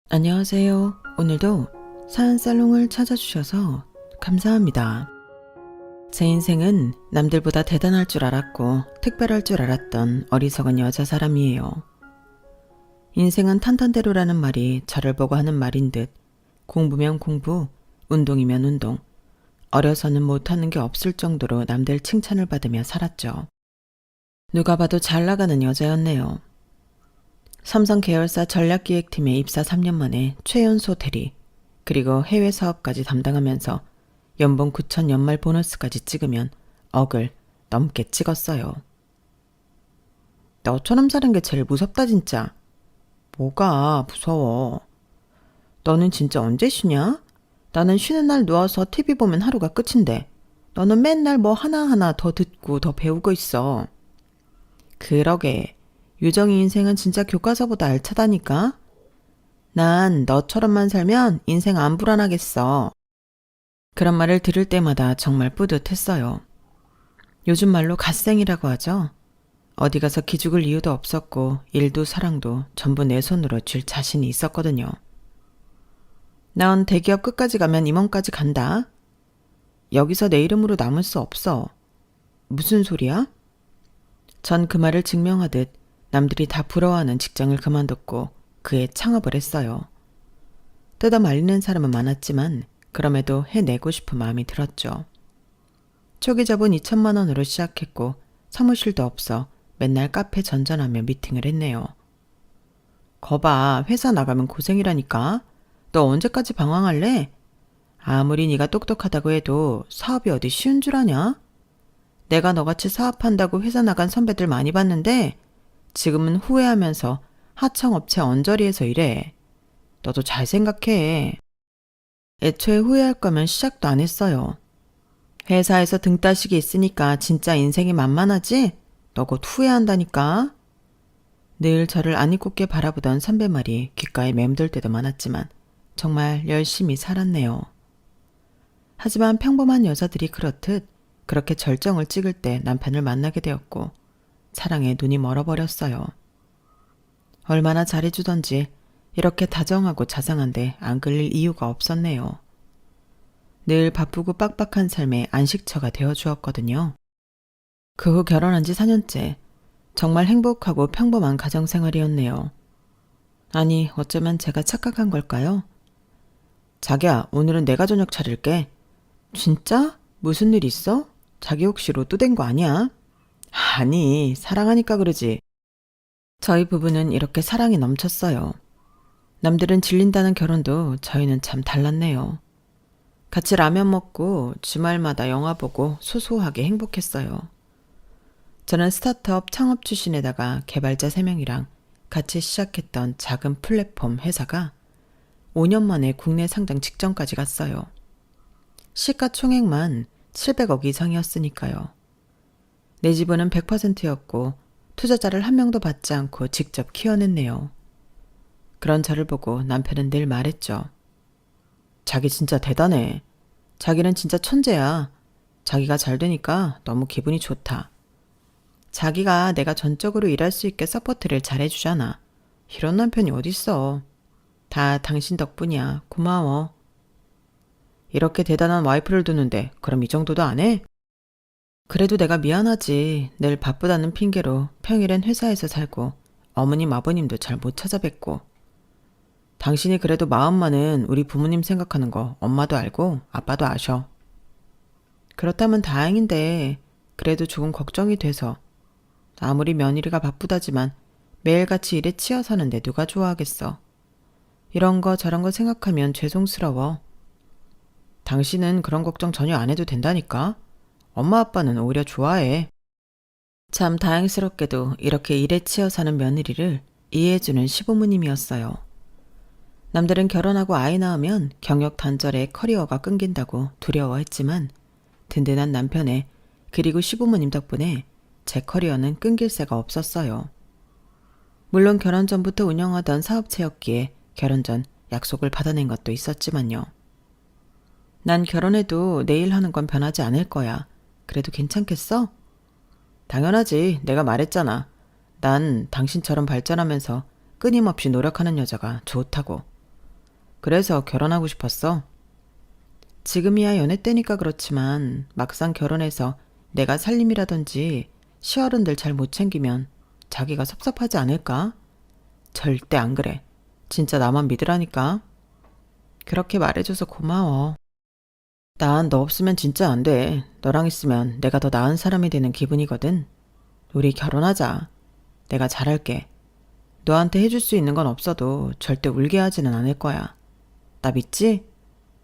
안녕하세요. 오늘도 사연살롱을 찾아주셔서 감사합니다. 제 인생은 남들보다 대단할 줄 알았고 특별할 줄 알았던 어리석은 여자 사람이에요. 인생은 탄탄대로라는 말이 저를 보고 하는 말인 듯 공부면 공부, 운동이면 운동, 어려서는 못하는 게 없을 정도로 남들 칭찬을 받으며 살았죠. 누가 봐도 잘 나가는 여자였네요. 삼성 계열사 전략기획팀에 입사 3년 만에 최연소 대리, 그리고 해외 사업까지 담당하면서 연봉 9천 연말 보너스까지 찍으면 억을 넘게 찍었어요. 너처럼 사는 게 제일 무섭다 진짜. 뭐가 무서워. 너는 진짜 언제 쉬냐? 나는 쉬는 날 누워서 TV 보면 하루가 끝인데 너는 맨날 뭐 하나하나 더 듣고 더 배우고 있어. 그러게. 유정이 인생은 진짜 교과서보다 알차다니까? 난 너처럼만 살면 인생 안 불안하겠어. 그런 말을 들을 때마다 정말 뿌듯했어요. 요즘 말로 갓생이라고 하죠. 어디 가서 기죽을 이유도 없었고 일도 사랑도 전부 내 손으로 줄 자신이 있었거든요. 난 대기업 끝까지 가면 임원까지 간다. 여기서 내 이름으로 남을 수 없어. 무슨 소리야? 전 그 말을 증명하듯 남들이 다 부러워하는 직장을 그만뒀고 그에 창업을 했어요. 뜯어 말리는 사람은 많았지만 그럼에도 해내고 싶은 마음이 들었죠. 초기 자본 2천만 원으로 시작했고 사무실도 없어 맨날 카페 전전하며 미팅을 했네요. 거봐, 회사 나가면 고생이라니까. 너 언제까지 방황할래? 아무리 네가 똑똑하다고 해도 사업이 어디 쉬운 줄 아냐? 내가 너같이 사업한다고 회사 나간 선배들 많이 봤는데 지금은 후회하면서 하청업체 언저리에서 일해. 너도 잘 생각해. 애초에 후회할 거면 시작도 안 했어요. 회사에서 등 따시기 있으니까 진짜 인생이 만만하지? 너 곧 후회한다니까. 늘 저를 아니꼽게 바라보던 선배 말이 귓가에 맴돌 때도 많았지만 정말 열심히 살았네요. 하지만 평범한 여자들이 그렇듯 그렇게 절정을 찍을 때 남편을 만나게 되었고 사랑에 눈이 멀어버렸어요. 얼마나 잘해주던지 이렇게 다정하고 자상한데 안 끌릴 이유가 없었네요. 늘 바쁘고 빡빡한 삶의 안식처가 되어주었거든요. 그 후 결혼한 지 4년째. 정말 행복하고 평범한 가정생활이었네요. 아니, 어쩌면 제가 착각한 걸까요? 자기야, 오늘은 내가 저녁 차릴게. 진짜? 무슨 일 있어? 자기 혹시 로또 된 거 아니야? 아니, 사랑하니까 그러지. 저희 부부는 이렇게 사랑이 넘쳤어요. 남들은 질린다는 결혼도 저희는 참 달랐네요. 같이 라면 먹고 주말마다 영화 보고 소소하게 행복했어요. 저는 스타트업 창업 출신에다가 개발자 3명이랑 같이 시작했던 작은 플랫폼 회사가 5년 만에 국내 상장 직전까지 갔어요. 시가총액만 700억 이상이었으니까요. 내 지분은 100%였고 투자자를 한 명도 받지 않고 직접 키워냈네요. 그런 저를 보고 남편은 늘 말했죠. 자기 진짜 대단해. 자기는 진짜 천재야. 자기가 잘 되니까 너무 기분이 좋다. 자기가 내가 전적으로 일할 수 있게 서포트를 잘해주잖아. 이런 남편이 어딨어. 다 당신 덕분이야. 고마워. 이렇게 대단한 와이프를 두는데 그럼 이 정도도 안 해? 그래도 내가 미안하지. 늘 바쁘다는 핑계로 평일엔 회사에서 살고 어머님 아버님도 잘 못 찾아뵙고. 당신이 그래도 마음만은 우리 부모님 생각하는 거 엄마도 알고 아빠도 아셔. 그렇다면 다행인데 그래도 조금 걱정이 돼서. 아무리 며느리가 바쁘다지만 매일같이 일에 치여 사는데 누가 좋아하겠어. 이런 거 저런 거 생각하면 죄송스러워. 당신은 그런 걱정 전혀 안 해도 된다니까. 엄마 아빠는 오히려 좋아해. 참 다행스럽게도 이렇게 일에 치여 사는 며느리를 이해해주는 시부모님이었어요. 남들은 결혼하고 아이 낳으면 경력 단절에 커리어가 끊긴다고 두려워했지만 든든한 남편의 그리고 시부모님 덕분에 제 커리어는 끊길 새가 없었어요. 물론 결혼 전부터 운영하던 사업체였기에 결혼 전 약속을 받아낸 것도 있었지만요. 난 결혼해도 내일 하는 건 변하지 않을 거야. 그래도 괜찮겠어? 당연하지. 내가 말했잖아. 난 당신처럼 발전하면서 끊임없이 노력하는 여자가 좋다고. 그래서 결혼하고 싶었어? 지금이야 연애 때니까 그렇지만 막상 결혼해서 내가 살림이라든지 시어른들 잘 못 챙기면 자기가 섭섭하지 않을까? 절대 안 그래. 진짜 나만 믿으라니까. 그렇게 말해줘서 고마워. 난 너 없으면 진짜 안 돼. 너랑 있으면 내가 더 나은 사람이 되는 기분이거든. 우리 결혼하자. 내가 잘할게. 너한테 해줄 수 있는 건 없어도 절대 울게 하지는 않을 거야. 나 믿지?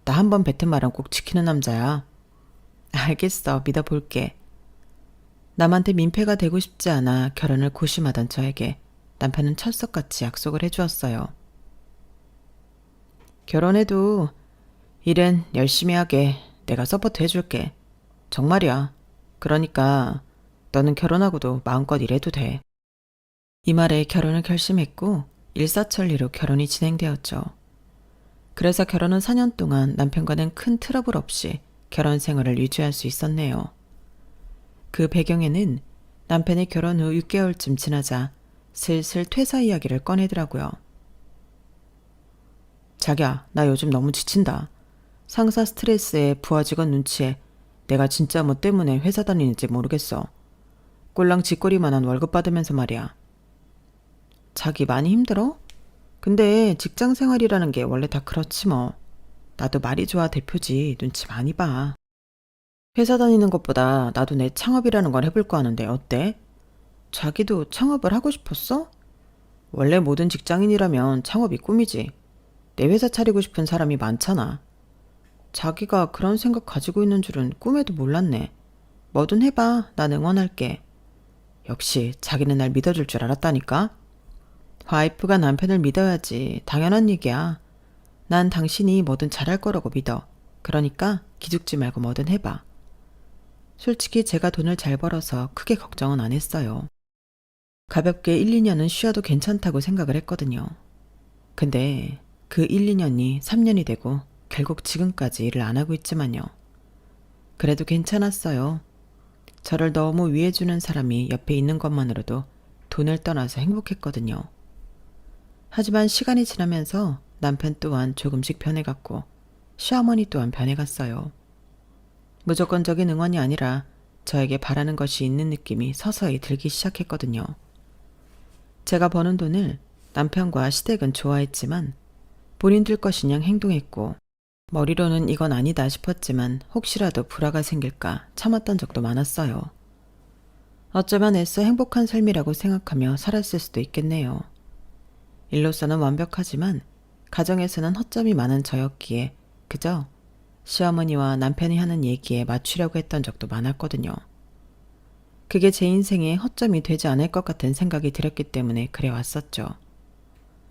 나 한 번 뱉은 말은 꼭 지키는 남자야. 알겠어. 믿어볼게. 남한테 민폐가 되고 싶지 않아 결혼을 고심하던 저에게 남편은 철석같이 약속을 해주었어요. 결혼해도 일은 열심히 하게 내가 서포트 해줄게. 정말이야. 그러니까 너는 결혼하고도 마음껏 일해도 돼. 이 말에 결혼을 결심했고 일사천리로 결혼이 진행되었죠. 그래서 결혼은 4년 동안 남편과는 큰 트러블 없이 결혼 생활을 유지할 수 있었네요. 그 배경에는 남편이 결혼 후 6개월쯤 지나자 슬슬 퇴사 이야기를 꺼내더라고요. 자기야, 나 요즘 너무 지친다. 상사 스트레스에 부하 직원 눈치에 내가 진짜 뭐 때문에 회사 다니는지 모르겠어. 꼴랑 쥐꼬리만한 월급 받으면서 말이야. 자기 많이 힘들어? 근데 직장 생활이라는 게 원래 다 그렇지 뭐. 나도 말이 좋아 대표지 눈치 많이 봐. 회사 다니는 것보다 나도 내 창업이라는 걸 해볼까 하는데 어때? 자기도 창업을 하고 싶었어? 원래 모든 직장인이라면 창업이 꿈이지. 내 회사 차리고 싶은 사람이 많잖아. 자기가 그런 생각 가지고 있는 줄은 꿈에도 몰랐네. 뭐든 해봐. 난 응원할게. 역시 자기는 날 믿어줄 줄 알았다니까. 와이프가 남편을 믿어야지. 당연한 얘기야. 난 당신이 뭐든 잘할 거라고 믿어. 그러니까 기죽지 말고 뭐든 해봐. 솔직히 제가 돈을 잘 벌어서 크게 걱정은 안 했어요. 가볍게 1, 2년은 쉬어도 괜찮다고 생각을 했거든요. 근데 그 1, 2년이 3년이 되고 결국 지금까지 일을 안 하고 있지만요. 그래도 괜찮았어요. 저를 너무 위해주는 사람이 옆에 있는 것만으로도 돈을 떠나서 행복했거든요. 하지만 시간이 지나면서 남편 또한 조금씩 변해갔고 시어머니 또한 변해갔어요. 무조건적인 응원이 아니라 저에게 바라는 것이 있는 느낌이 서서히 들기 시작했거든요. 제가 버는 돈을 남편과 시댁은 좋아했지만 본인들 것이냥 행동했고 머리로는 이건 아니다 싶었지만 혹시라도 불화가 생길까 참았던 적도 많았어요. 어쩌면 애써 행복한 삶이라고 생각하며 살았을 수도 있겠네요. 일로서는 완벽하지만 가정에서는 허점이 많은 저였기에 그저 시어머니와 남편이 하는 얘기에 맞추려고 했던 적도 많았거든요. 그게 제 인생에 허점이 되지 않을 것 같은 생각이 들었기 때문에 그래왔었죠.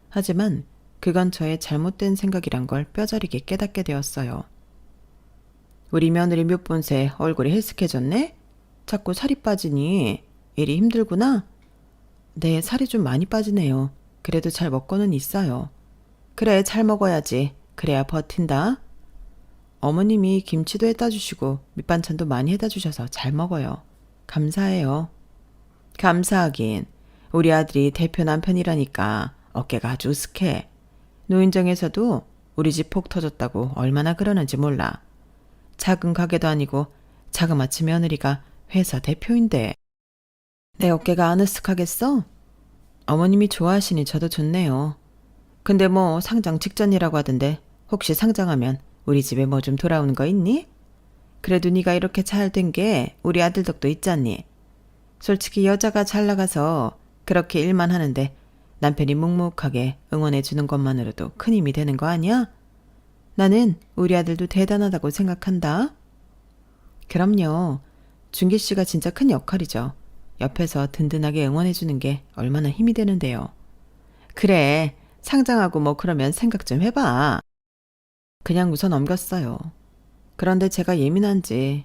하지만 그건 저의 잘못된 생각이란 걸 뼈저리게 깨닫게 되었어요. 우리 며느리 몇 번 새 얼굴이 헬쓱해졌네? 자꾸 살이 빠지니 일이 힘들구나? 네, 살이 좀 많이 빠지네요. 그래도 잘 먹고는 있어요. 그래, 잘 먹어야지. 그래야 버틴다. 어머님이 김치도 해다 주시고 밑반찬도 많이 해다 주셔서 잘 먹어요. 감사해요. 감사하긴. 우리 아들이 대표 남편이라니까 어깨가 아주 으쓱해. 노인정에서도 우리 집 폭 터졌다고 얼마나 그러는지 몰라. 작은 가게도 아니고 자그마치 며느리가 회사 대표인데. 내 어깨가 안 으쓱하겠어? 어머님이 좋아하시니 저도 좋네요. 근데 뭐 상장 직전이라고 하던데 혹시 상장하면 우리 집에 뭐 좀 돌아오는 거 있니? 그래도 네가 이렇게 잘 된 게 우리 아들 덕도 있잖니. 솔직히 여자가 잘 나가서 그렇게 일만 하는데 남편이 묵묵하게 응원해 주는 것만으로도 큰 힘이 되는 거 아니야? 나는 우리 아들도 대단하다고 생각한다. 그럼요. 준기 씨가 진짜 큰 역할이죠. 옆에서 든든하게 응원해 주는 게 얼마나 힘이 되는데요. 그래, 상장하고 뭐 그러면 생각 좀 해봐. 그냥 웃어 넘겼어요. 그런데 제가 예민한지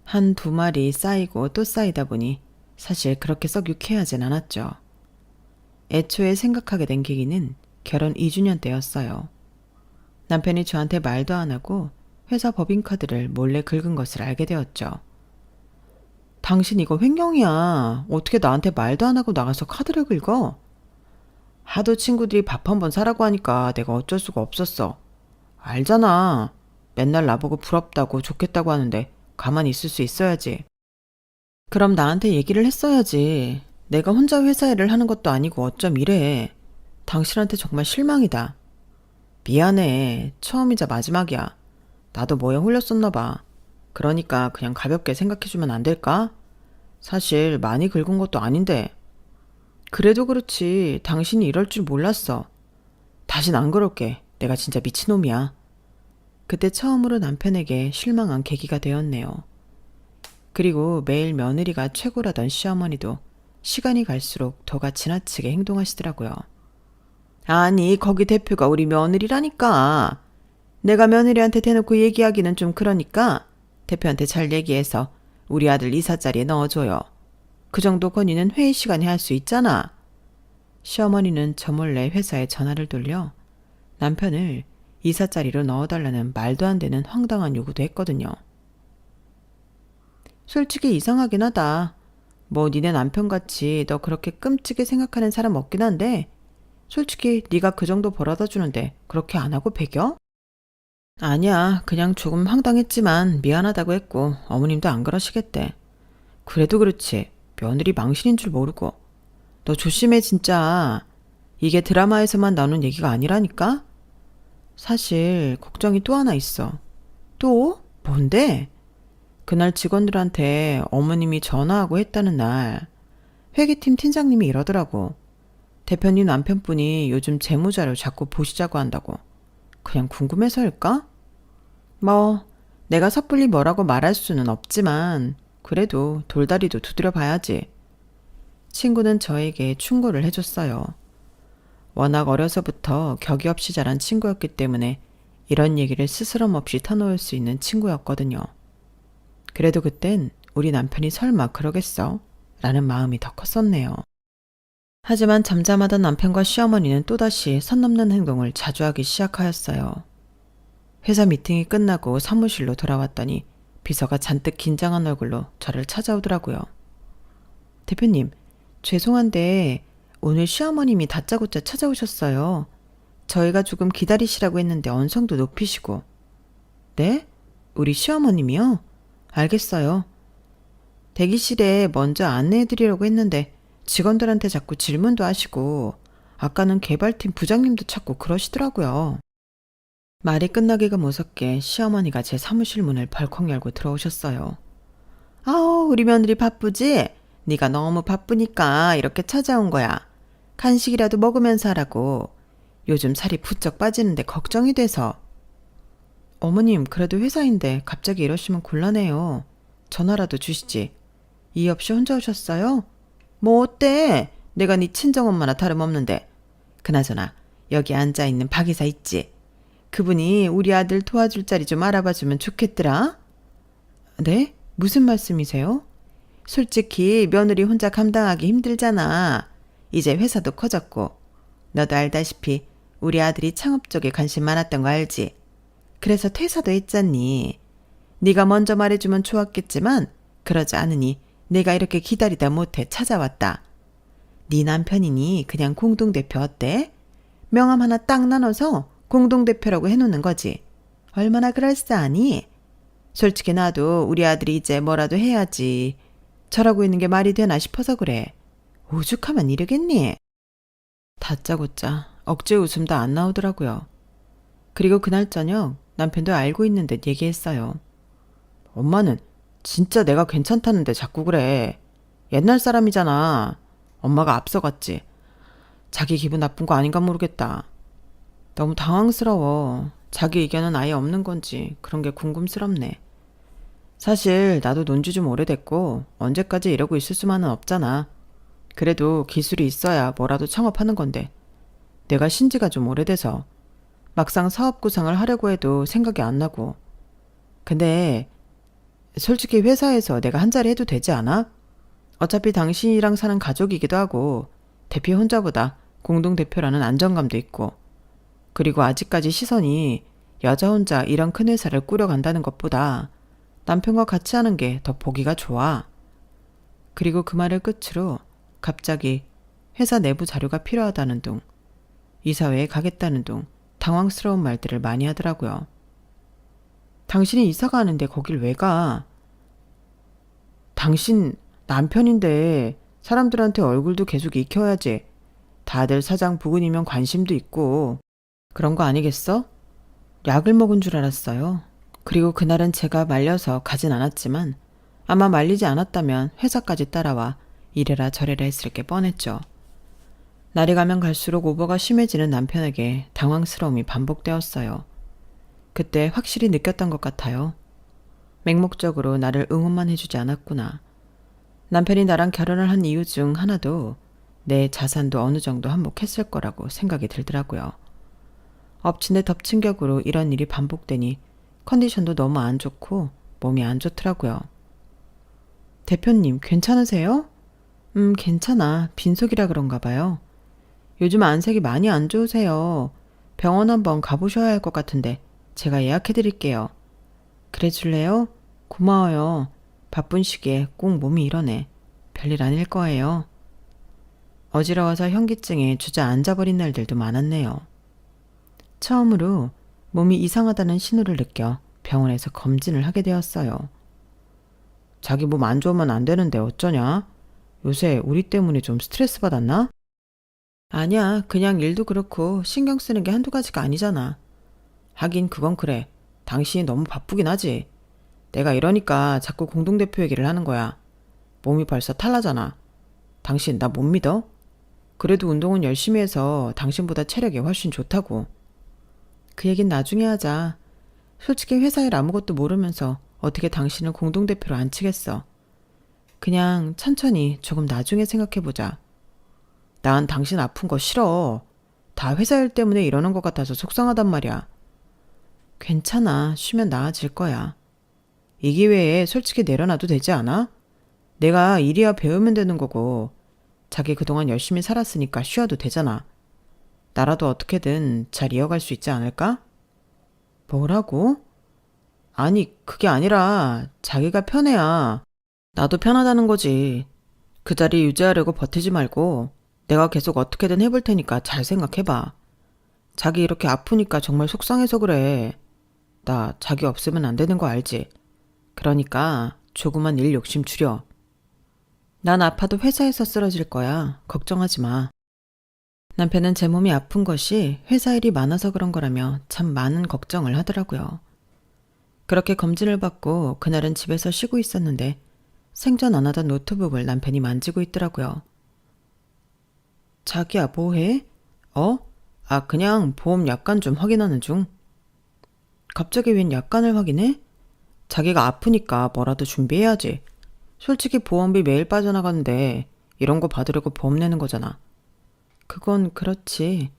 한 두 마리 쌓이고 또 쌓이다 보니 사실 그렇게 썩 유쾌하진 않았죠. 애초에 생각하게 된 계기는 결혼 2주년 때였어요. 남편이 저한테 말도 안 하고 회사 법인카드를 몰래 긁은 것을 알게 되었죠. 당신 이거 횡령이야. 어떻게 나한테 말도 안 하고 나가서 카드를 긁어? 하도 친구들이 밥 한 번 사라고 하니까 내가 어쩔 수가 없었어. 알잖아. 맨날 나보고 부럽다고 좋겠다고 하는데 가만히 있을 수 있어야지. 그럼 나한테 얘기를 했어야지. 내가 혼자 회사 일을 하는 것도 아니고 어쩜 이래. 당신한테 정말 실망이다. 미안해. 처음이자 마지막이야. 나도 뭐에 홀렸었나 봐. 그러니까 그냥 가볍게 생각해주면 안 될까? 사실 많이 긁은 것도 아닌데. 그래도 그렇지. 당신이 이럴 줄 몰랐어. 다신 안 그럴게. 내가 진짜 미친놈이야. 그때 처음으로 남편에게 실망한 계기가 되었네요. 그리고 매일 며느리가 최고라던 시어머니도 시간이 갈수록 더가 지나치게 행동하시더라고요. 아니, 거기 대표가 우리 며느리라니까. 내가 며느리한테 대놓고 얘기하기는 좀 그러니까 대표한테 잘 얘기해서 우리 아들 이사 자리에 넣어줘요. 그 정도 건의는 회의 시간에 할 수 있잖아. 시어머니는 저 몰래 회사에 전화를 돌려 남편을 이사 자리로 넣어달라는 말도 안 되는 황당한 요구도 했거든요. 솔직히 이상하긴 하다. 뭐 니네 남편같이 너 그렇게 끔찍이 생각하는 사람 없긴 한데 솔직히 네가 그 정도 벌어다 주는데 그렇게 안 하고 배겨? 아니야. 그냥 조금 황당했지만 미안하다고 했고 어머님도 안 그러시겠대. 그래도 그렇지. 며느리 망신인 줄 모르고. 너 조심해 진짜. 이게 드라마에서만 나오는 얘기가 아니라니까? 사실 걱정이 또 하나 있어. 또? 뭔데? 그날 직원들한테 어머님이 전화하고 했다는 날 회계팀 팀장님이 이러더라고. 대표님 남편분이 요즘 재무자료 자꾸 보시자고 한다고. 그냥 궁금해서일까? 뭐 내가 섣불리 뭐라고 말할 수는 없지만 그래도 돌다리도 두드려 봐야지. 친구는 저에게 충고를 해줬어요. 워낙 어려서부터 격이 없이 자란 친구였기 때문에 이런 얘기를 스스럼 없이 터놓을 수 있는 친구였거든요. 그래도 그땐 우리 남편이 설마 그러겠어? 라는 마음이 더 컸었네요. 하지만 잠잠하던 남편과 시어머니는 또다시 선 넘는 행동을 자주 하기 시작하였어요. 회사 미팅이 끝나고 사무실로 돌아왔더니 비서가 잔뜩 긴장한 얼굴로 저를 찾아오더라고요. 대표님, 죄송한데 오늘 시어머님이 다짜고짜 찾아오셨어요. 저희가 조금 기다리시라고 했는데 언성도 높이시고. 네? 우리 시어머님이요? 알겠어요. 대기실에 먼저 안내해드리려고 했는데 직원들한테 자꾸 질문도 하시고 아까는 개발팀 부장님도 찾고 그러시더라고요. 말이 끝나기가 무섭게 시어머니가 제 사무실 문을 벌컥 열고 들어오셨어요. 아우, 우리 며느리 바쁘지? 네가 너무 바쁘니까 이렇게 찾아온 거야. 간식이라도 먹으면서 하라고. 요즘 살이 부쩍 빠지는데 걱정이 돼서. 어머님, 그래도 회사인데 갑자기 이러시면 곤란해요. 전화라도 주시지. 이유 없이 혼자 오셨어요? 뭐 어때? 내가 네 친정엄마나 다름없는데. 그나저나 여기 앉아있는 박 이사 있지? 그분이 우리 아들 도와줄 자리 좀 알아봐주면 좋겠더라. 네? 무슨 말씀이세요? 솔직히 며느리 혼자 감당하기 힘들잖아. 이제 회사도 커졌고. 너도 알다시피 우리 아들이 창업 쪽에 관심 많았던 거 알지? 그래서 퇴사도 했잖니. 네가 먼저 말해주면 좋았겠지만 그러지 않으니 내가 이렇게 기다리다 못해 찾아왔다. 네 남편이니 그냥 공동대표 어때? 명함 하나 딱 나눠서 공동대표라고 해놓는 거지. 얼마나 그럴싸하니? 솔직히 나도 우리 아들이 이제 뭐라도 해야지. 저러고 있는 게 말이 되나 싶어서 그래. 오죽하면 이러겠니? 다짜고짜 억지 웃음도 안 나오더라고요. 그리고 그날 저녁 남편도 알고 있는 듯 얘기했어요. 엄마는 진짜 내가 괜찮다는데 자꾸 그래. 옛날 사람이잖아. 엄마가 앞서갔지. 자기 기분 나쁜 거 아닌가 모르겠다. 너무 당황스러워. 자기 의견은 아예 없는 건지 그런 게 궁금스럽네. 사실 나도 논지 좀 오래됐고 언제까지 이러고 있을 수만은 없잖아. 그래도 기술이 있어야 뭐라도 창업하는 건데 내가 신지가 좀 오래돼서 막상 사업 구상을 하려고 해도 생각이 안 나고. 근데 솔직히 회사에서 내가 한 자리 해도 되지 않아? 어차피 당신이랑 사는 가족이기도 하고 대표 혼자보다 공동대표라는 안정감도 있고 그리고 아직까지 시선이 여자 혼자 이런 큰 회사를 꾸려간다는 것보다 남편과 같이 하는 게 더 보기가 좋아. 그리고 그 말을 끝으로 갑자기 회사 내부 자료가 필요하다는 둥, 이사회에 가겠다는 둥 당황스러운 말들을 많이 하더라고요. 당신이 이사 가는데 거길 왜 가? 당신 남편인데 사람들한테 얼굴도 계속 익혀야지. 다들 사장 부군이면 관심도 있고. 그런 거 아니겠어? 약을 먹은 줄 알았어요. 그리고 그날은 제가 말려서 가진 않았지만 아마 말리지 않았다면 회사까지 따라와 이래라 저래라 했을 게 뻔했죠. 날이 가면 갈수록 오버가 심해지는 남편에게 당황스러움이 반복되었어요. 그때 확실히 느꼈던 것 같아요. 맹목적으로 나를 응원만 해주지 않았구나. 남편이 나랑 결혼을 한 이유 중 하나도 내 자산도 어느 정도 한몫했을 거라고 생각이 들더라고요. 엎친 데 덮친 격으로 이런 일이 반복되니 컨디션도 너무 안 좋고 몸이 안 좋더라고요. 대표님, 괜찮으세요? 괜찮아. 빈속이라 그런가 봐요. 요즘 안색이 많이 안 좋으세요. 병원 한번 가보셔야 할 것 같은데 제가 예약해드릴게요. 그래 줄래요? 고마워요. 바쁜 시기에 꼭 몸이 이러네. 별일 아닐 거예요. 어지러워서 현기증에 주저앉아버린 날들도 많았네요. 처음으로 몸이 이상하다는 신호를 느껴 병원에서 검진을 하게 되었어요. 자기 몸 안 좋으면 안 되는데 어쩌냐? 요새 우리 때문에 좀 스트레스 받았나? 아니야, 그냥 일도 그렇고 신경 쓰는 게 한두 가지가 아니잖아. 하긴 그건 그래. 당신이 너무 바쁘긴 하지. 내가 이러니까 자꾸 공동대표 얘기를 하는 거야. 몸이 벌써 탈나잖아. 당신 나 못 믿어? 그래도 운동은 열심히 해서 당신보다 체력이 훨씬 좋다고. 그 얘긴 나중에 하자. 솔직히 회사 일 아무것도 모르면서 어떻게 당신을 공동대표로 앉히겠어. 그냥 천천히 조금 나중에 생각해보자. 난 당신 아픈 거 싫어. 다 회사 일 때문에 이러는 것 같아서 속상하단 말이야. 괜찮아. 쉬면 나아질 거야. 이 기회에 솔직히 내려놔도 되지 않아? 내가 일이야 배우면 되는 거고 자기 그동안 열심히 살았으니까 쉬어도 되잖아. 나라도 어떻게든 잘 이어갈 수 있지 않을까? 뭐라고? 아니, 그게 아니라 자기가 편해야 나도 편하다는 거지. 그 자리 유지하려고 버티지 말고 내가 계속 어떻게든 해볼 테니까 잘 생각해봐. 자기 이렇게 아프니까 정말 속상해서 그래. 나 자기 없으면 안 되는 거 알지? 그러니까 조그만 일 욕심 줄여. 난 아파도 회사에서 쓰러질 거야. 걱정하지 마. 남편은 제 몸이 아픈 것이 회사 일이 많아서 그런 거라며 참 많은 걱정을 하더라고요. 그렇게 검진을 받고 그날은 집에서 쉬고 있었는데 생전 안 하던 노트북을 남편이 만지고 있더라고요. 자기야, 뭐해? 그냥 보험 약관 좀 확인하는 중. 갑자기 웬 약관을 확인해? 자기가 아프니까 뭐라도 준비해야지. 솔직히 보험비 매일 빠져나가는데 이런 거 받으려고 보험 내는 거잖아. 그건 그렇지.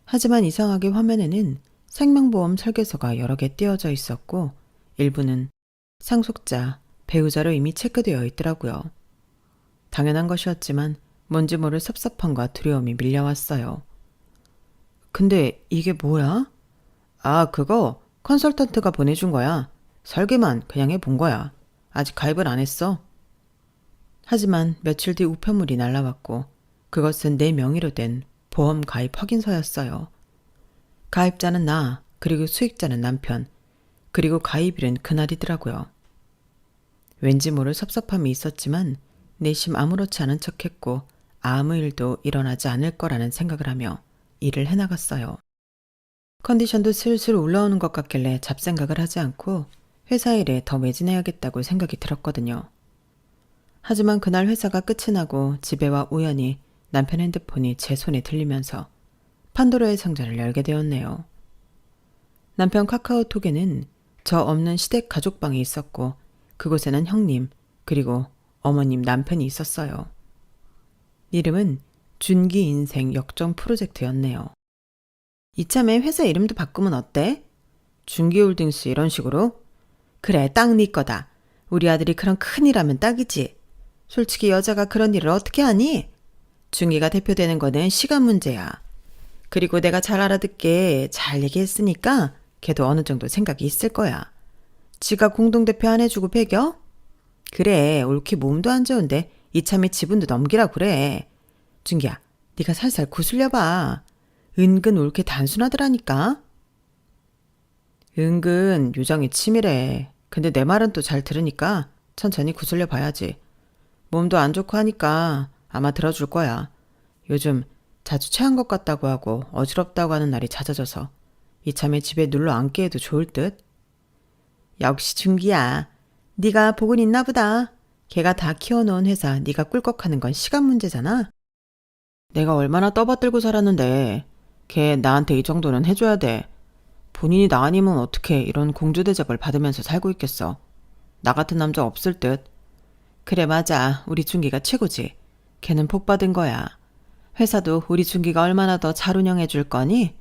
하지만 이상하게 화면에는 생명보험 설계서가 여러 개 띄어져 있었고 일부는 상속자, 배우자로 이미 체크되어 있더라고요. 당연한 것이었지만 뭔지 모를 섭섭함과 두려움이 밀려왔어요. 근데 이게 뭐야? 그거 컨설턴트가 보내준 거야. 설계만 그냥 해본 거야. 아직 가입을 안 했어. 하지만 며칠 뒤 우편물이 날라왔고 그것은 내 명의로 된 보험 가입 확인서였어요. 가입자는 나, 그리고 수익자는 남편, 그리고 가입일은 그날이더라고요. 왠지 모를 섭섭함이 있었지만 내심 아무렇지 않은 척했고 아무 일도 일어나지 않을 거라는 생각을 하며 일을 해나갔어요. 컨디션도 슬슬 올라오는 것 같길래 잡생각을 하지 않고 회사 일에 더 매진해야겠다고 생각이 들었거든요. 하지만 그날 회사가 끝이 나고 집에 와 우연히 남편 핸드폰이 제 손에 들리면서 판도라의 상자를 열게 되었네요. 남편 카카오톡에는 저 없는 시댁 가족방이 있었고 그곳에는 형님 그리고 어머님 남편이 있었어요. 이름은 준기 인생 역전 프로젝트였네요. 이참에 회사 이름도 바꾸면 어때? 준기홀딩스 이런 식으로? 그래, 딱 네 거다. 우리 아들이 그런 큰일 하면 딱이지. 솔직히 여자가 그런 일을 어떻게 하니? 준기가 대표되는 거는 시간 문제야. 그리고 내가 잘 알아듣게 잘 얘기했으니까 걔도 어느 정도 생각이 있을 거야. 지가 공동대표 안 해주고 배겨? 그래, 옳게 몸도 안 좋은데 이참에 지분도 넘기라 그래. 준기야, 네가 살살 구슬려봐. 은근 옳게 단순하더라니까. 은근 요정이 치밀해. 근데 내 말은 또 잘 들으니까 천천히 구슬려 봐야지. 몸도 안 좋고 하니까 아마 들어줄 거야. 요즘 자주 체한 것 같다고 하고 어지럽다고 하는 날이 잦아져서 이참에 집에 눌러 앉게 해도 좋을 듯. 역시 준기야. 네가 복은 있나 보다. 걔가 다 키워놓은 회사 네가 꿀꺽하는 건 시간 문제잖아. 내가 얼마나 떠받들고 살았는데 걔 나한테 이 정도는 해줘야 돼. 본인이 나 아니면 어떻게 이런 공주대접을 받으면서 살고 있겠어. 나 같은 남자 없을 듯. 그래 맞아. 우리 준기가 최고지. 걔는 복 받은 거야. 회사도 우리 준기가 얼마나 더 잘 운영해 줄 거니?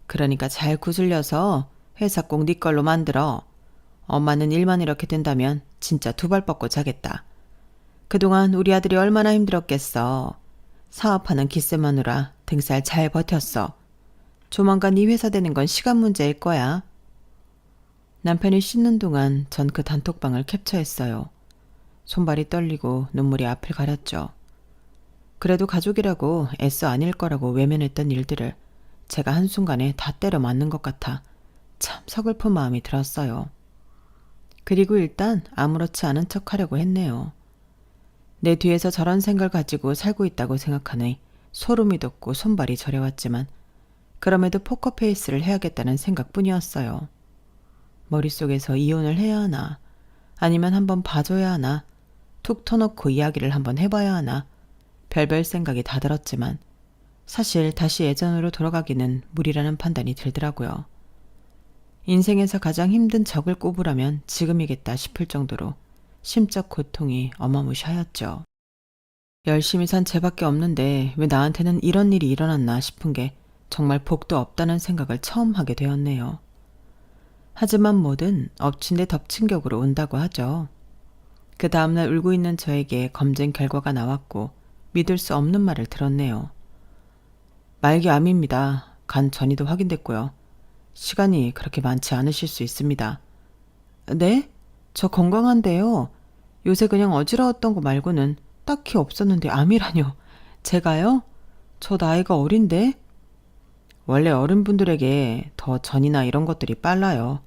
그러니까 잘 구슬려서 회사 꼭 네 걸로 만들어. 엄마는 일만 이렇게 된다면 진짜 두 발 뻗고 자겠다. 그동안 우리 아들이 얼마나 힘들었겠어. 사업하는 기세 마누라 등살 잘 버텼어. 조만간 이 회사 되는 건 시간 문제일 거야. 남편이 씻는 동안 전 그 단톡방을 캡처했어요. 손발이 떨리고 눈물이 앞을 가렸죠. 그래도 가족이라고 애써 아닐 거라고 외면했던 일들을 제가 한순간에 다 때려 맞는 것 같아 참 서글픈 마음이 들었어요. 그리고 일단 아무렇지 않은 척 하려고 했네요. 내 뒤에서 저런 생각을 가지고 살고 있다고 생각하니 소름이 돋고 손발이 저려왔지만 그럼에도 포커페이스를 해야겠다는 생각뿐이었어요. 머릿속에서 이혼을 해야 하나 아니면 한번 봐줘야 하나 툭 터놓고 이야기를 한번 해봐야 하나 별별 생각이 다 들었지만 사실 다시 예전으로 돌아가기는 무리라는 판단이 들더라고요. 인생에서 가장 힘든 적을 꼽으라면 지금이겠다 싶을 정도로 심적 고통이 어마무시하였죠. 열심히 산 쟤밖에 없는데 왜 나한테는 이런 일이 일어났나 싶은 게 정말 복도 없다는 생각을 처음 하게 되었네요. 하지만 뭐든 엎친 데 덮친 격으로 온다고 하죠. 그 다음날 울고 있는 저에게 검진 결과가 나왔고 믿을 수 없는 말을 들었네요. 말기암입니다. 간 전이도 확인됐고요. 시간이 그렇게 많지 않으실 수 있습니다. 네? 저 건강한데요. 요새 그냥 어지러웠던 거 말고는 딱히 없었는데 암이라뇨. 제가요? 저 나이가 어린데? 원래 어른분들에게 더 전이나 이런 것들이 빨라요.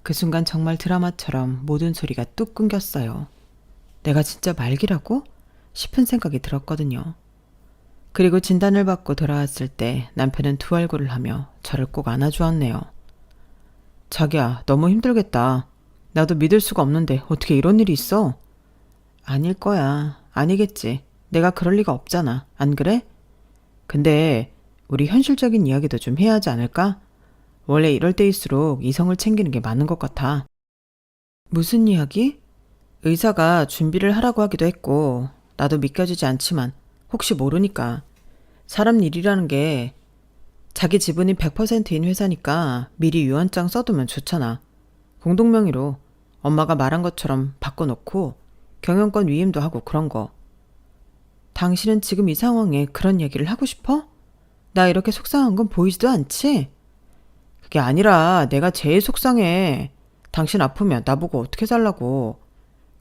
그 순간 정말 드라마처럼 모든 소리가 뚝 끊겼어요. 내가 진짜 말기라고? 싶은 생각이 들었거든요. 그리고 진단을 받고 돌아왔을 때 남편은 두 얼굴을 하며 저를 꼭 안아주었네요. 자기야, 너무 힘들겠다. 나도 믿을 수가 없는데 어떻게 이런 일이 있어? 아닐 거야. 아니겠지. 내가 그럴 리가 없잖아. 안 그래? 근데 우리 현실적인 이야기도 좀 해야 하지 않을까? 원래 이럴 때일수록 이성을 챙기는 게 맞는 것 같아. 무슨 이야기? 의사가 준비를 하라고 하기도 했고 나도 믿겨지지 않지만 혹시 모르니까 사람 일이라는 게 자기 지분이 100%인 회사니까 미리 유언장 써두면 좋잖아. 공동명의로 엄마가 말한 것처럼 바꿔놓고 경영권 위임도 하고 그런 거. 당신은 지금 이 상황에 그런 얘기를 하고 싶어? 나 이렇게 속상한 건 보이지도 않지? 그게 아니라 내가 제일 속상해. 당신 아프면 나보고 어떻게 살라고.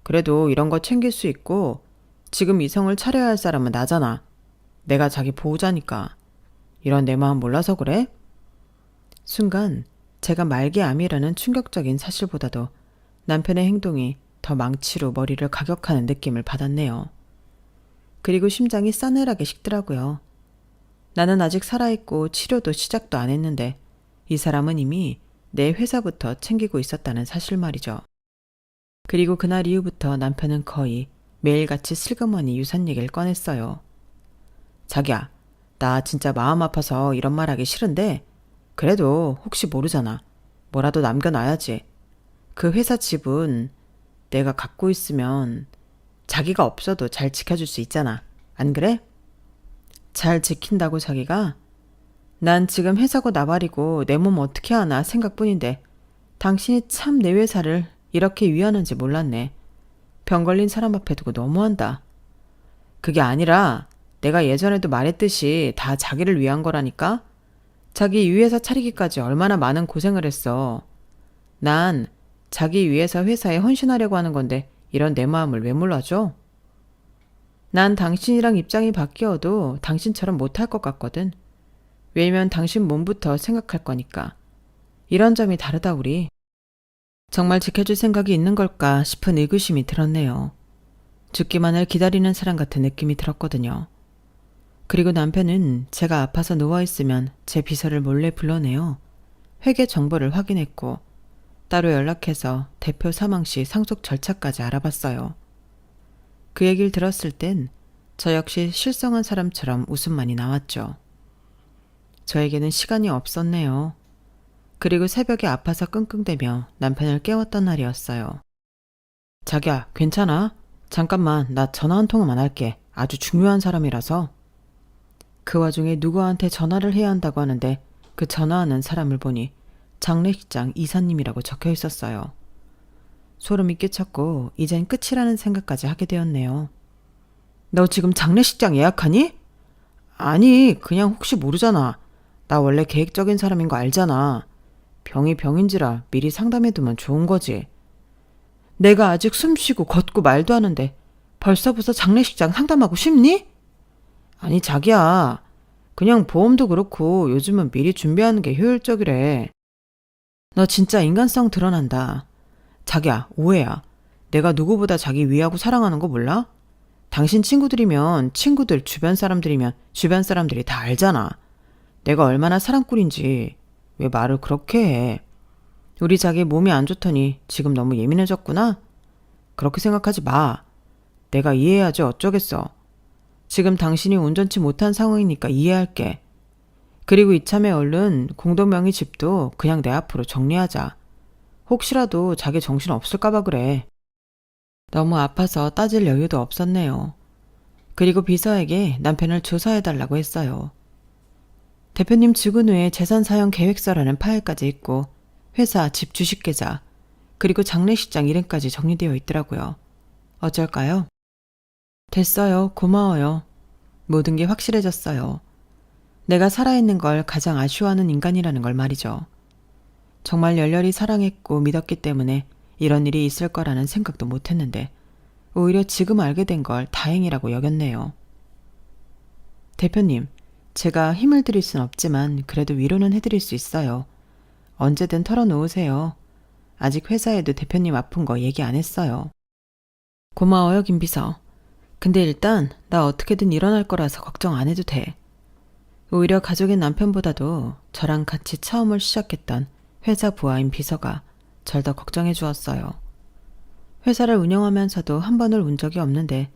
그래도 이런 거 챙길 수 있고 지금 이성을 차려야 할 사람은 나잖아. 내가 자기 보호자니까. 이런 내 마음 몰라서 그래? 순간 제가 말기암이라는 충격적인 사실보다도 남편의 행동이 더 망치로 머리를 가격하는 느낌을 받았네요. 그리고 심장이 싸늘하게 식더라고요. 나는 아직 살아있고 치료도 시작도 안 했는데 이 사람은 이미 내 회사부터 챙기고 있었다는 사실 말이죠. 그리고 그날 이후부터 남편은 거의 매일같이 슬그머니 유산 얘기를 꺼냈어요. 자기야, 나 진짜 마음 아파서 이런 말 하기 싫은데 그래도 혹시 모르잖아. 뭐라도 남겨놔야지. 그 회사 지분 내가 갖고 있으면 자기가 없어도 잘 지켜줄 수 있잖아. 안 그래? 잘 지킨다고 자기가? 난 지금 회사고 나발이고 내 몸 어떻게 하나 생각뿐인데 당신이 참 내 회사를 이렇게 위하는지 몰랐네. 병 걸린 사람 앞에 두고 너무한다. 그게 아니라 내가 예전에도 말했듯이 다 자기를 위한 거라니까? 자기 위해서 차리기까지 얼마나 많은 고생을 했어. 난 자기 위해서 회사에 헌신하려고 하는 건데 이런 내 마음을 왜 몰라줘? 난 당신이랑 입장이 바뀌어도 당신처럼 못할 것 같거든. 왜냐면 당신 몸부터 생각할 거니까. 이런 점이 다르다 우리. 정말 지켜줄 생각이 있는 걸까 싶은 의구심이 들었네요. 죽기만을 기다리는 사람 같은 느낌이 들었거든요. 그리고 남편은 제가 아파서 누워있으면 제 비서를 몰래 불러내요. 회계 정보를 확인했고 따로 연락해서 대표 사망 시 상속 절차까지 알아봤어요. 그 얘기를 들었을 땐 저 역시 실성한 사람처럼 웃음만이 나왔죠. 저에게는 시간이 없었네요. 그리고 새벽에 아파서 끙끙대며 남편을 깨웠던 날이었어요. 자기야, 괜찮아? 잠깐만, 나 전화 한 통만 할게. 아주 중요한 사람이라서. 그 와중에 누구한테 전화를 해야 한다고 하는데 그 전화하는 사람을 보니 장례식장 이사님이라고 적혀 있었어요. 소름이 끼쳤고 이젠 끝이라는 생각까지 하게 되었네요. 너 지금 장례식장 예약하니? 아니, 그냥 혹시 모르잖아. 나 원래 계획적인 사람인 거 알잖아. 병이 병인지라 미리 상담해두면 좋은 거지. 내가 아직 숨쉬고 걷고 말도 하는데 벌써부터 장례식장 상담하고 싶니? 아니, 자기야. 그냥 보험도 그렇고 요즘은 미리 준비하는 게 효율적이래. 너 진짜 인간성 드러난다. 자기야, 오해야. 내가 누구보다 자기 위하고 사랑하는 거 몰라? 당신 친구들이면 친구들, 주변 사람들이면 주변 사람들이 다 알잖아. 내가 얼마나 사랑꾼인지. 왜 말을 그렇게 해? 우리 자기 몸이 안 좋더니 지금 너무 예민해졌구나? 그렇게 생각하지 마. 내가 이해해야지 어쩌겠어. 지금 당신이 온전치 못한 상황이니까 이해할게. 그리고 이참에 얼른 공동명의 집도 그냥 내 앞으로 정리하자. 혹시라도 자기 정신 없을까봐 그래. 너무 아파서 따질 여유도 없었네요. 그리고 비서에게 남편을 조사해달라고 했어요. 대표님 죽은 후에 재산사용 계획서라는 파일까지 있고 회사, 집 주식계좌, 그리고 장례식장 이름까지 정리되어 있더라고요. 어쩔까요? 됐어요. 고마워요. 모든 게 확실해졌어요. 내가 살아있는 걸 가장 아쉬워하는 인간이라는 걸 말이죠. 정말 열렬히 사랑했고 믿었기 때문에 이런 일이 있을 거라는 생각도 못했는데 오히려 지금 알게 된 걸 다행이라고 여겼네요. 대표님, 제가 힘을 드릴 순 없지만 그래도 위로는 해드릴 수 있어요. 언제든 털어놓으세요. 아직 회사에도 대표님 아픈 거 얘기 안 했어요. 고마워요, 김비서. 근데 일단 나 어떻게든 일어날 거라서 걱정 안 해도 돼. 오히려 가족인 남편보다도 저랑 같이 처음을 시작했던 회사 부하인 비서가 절 더 걱정해 주었어요. 회사를 운영하면서도 한 번을 운 적이 없는데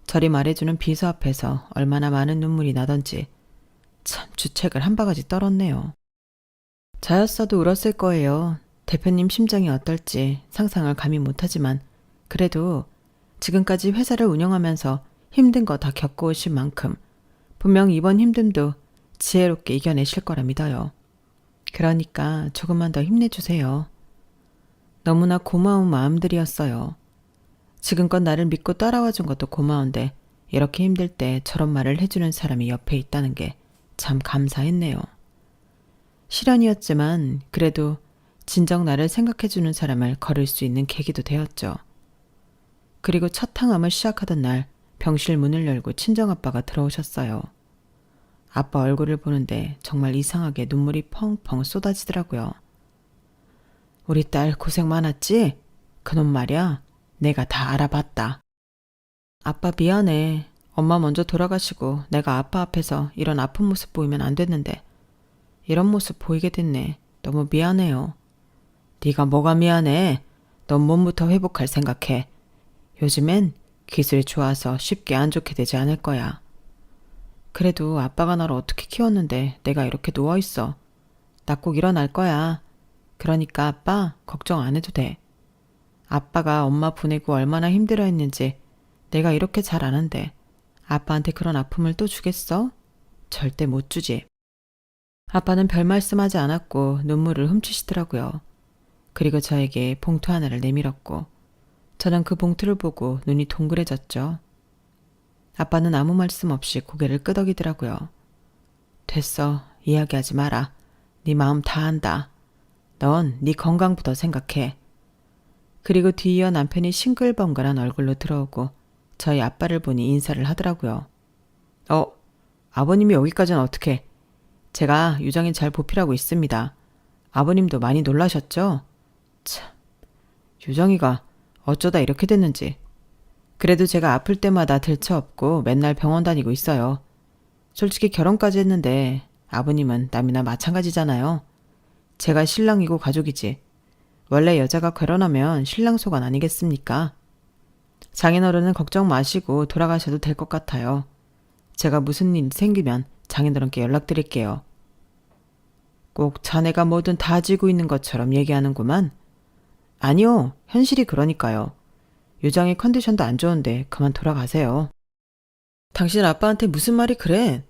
저리 말해주는 비서 앞에서 얼마나 많은 눈물이 나던지 참 주책을 한 바가지 떨었네요. 저였어도 울었을 거예요. 대표님 심정이 어떨지 상상을 감히 못하지만 그래도 지금까지 회사를 운영하면서 힘든 거 다 겪어오신 만큼 분명 이번 힘듦도 지혜롭게 이겨내실 거라 믿어요. 그러니까 조금만 더 힘내주세요. 너무나 고마운 마음들이었어요. 지금껏 나를 믿고 따라와준 것도 고마운데 이렇게 힘들 때 저런 말을 해주는 사람이 옆에 있다는 게 참 감사했네요. 시련이었지만 그래도 진정 나를 생각해주는 사람을 걸을 수 있는 계기도 되었죠. 그리고 첫 탕함을 시작하던 날 병실 문을 열고 친정아빠가 들어오셨어요. 아빠 얼굴을 보는데 정말 이상하게 눈물이 펑펑 쏟아지더라고요. 우리 딸 고생 많았지? 그놈 말이야. 내가 다 알아봤다. 아빠 미안해. 엄마 먼저 돌아가시고 내가 아빠 앞에서 이런 아픈 모습 보이면 안 됐는데 이런 모습 보이게 됐네. 너무 미안해요. 네가 뭐가 미안해. 넌 몸부터 회복할 생각해. 요즘엔 기술이 좋아서 쉽게 안 좋게 되지 않을 거야. 그래도 아빠가 나를 어떻게 키웠는데 내가 이렇게 누워있어. 나 꼭 일어날 거야. 그러니까 아빠 걱정 안 해도 돼. 아빠가 엄마 보내고 얼마나 힘들어했는지 내가 이렇게 잘 아는데 아빠한테 그런 아픔을 또 주겠어? 절대 못 주지. 아빠는 별 말씀하지 않았고 눈물을 훔치시더라고요. 그리고 저에게 봉투 하나를 내밀었고 저는 그 봉투를 보고 눈이 동그래졌죠. 아빠는 아무 말씀 없이 고개를 끄덕이더라고요. 됐어. 이야기하지 마라. 네 마음 다 안다. 넌 네 건강부터 생각해. 그리고 뒤이어 남편이 싱글벙글한 얼굴로 들어오고 저희 아빠를 보니 인사를 하더라고요. 아버님이 여기까지는 어떻게? 제가 유정이 잘 보필하고 있습니다. 아버님도 많이 놀라셨죠? 참, 유정이가 어쩌다 이렇게 됐는지. 그래도 제가 아플 때마다 들쳐업고 맨날 병원 다니고 있어요. 솔직히 결혼까지 했는데 아버님은 남이나 마찬가지잖아요. 제가 신랑이고 가족이지. 원래 여자가 결혼하면 신랑 소관 아니겠습니까? 장인어른은 걱정 마시고 돌아가셔도 될 것 같아요. 제가 무슨 일이 생기면 장인어른께 연락드릴게요. 꼭 자네가 뭐든 다 지고 있는 것처럼 얘기하는구만. 아니요, 현실이 그러니까요. 유정의 컨디션도 안 좋은데 그만 돌아가세요. 당신 아빠한테 무슨 말이 그래?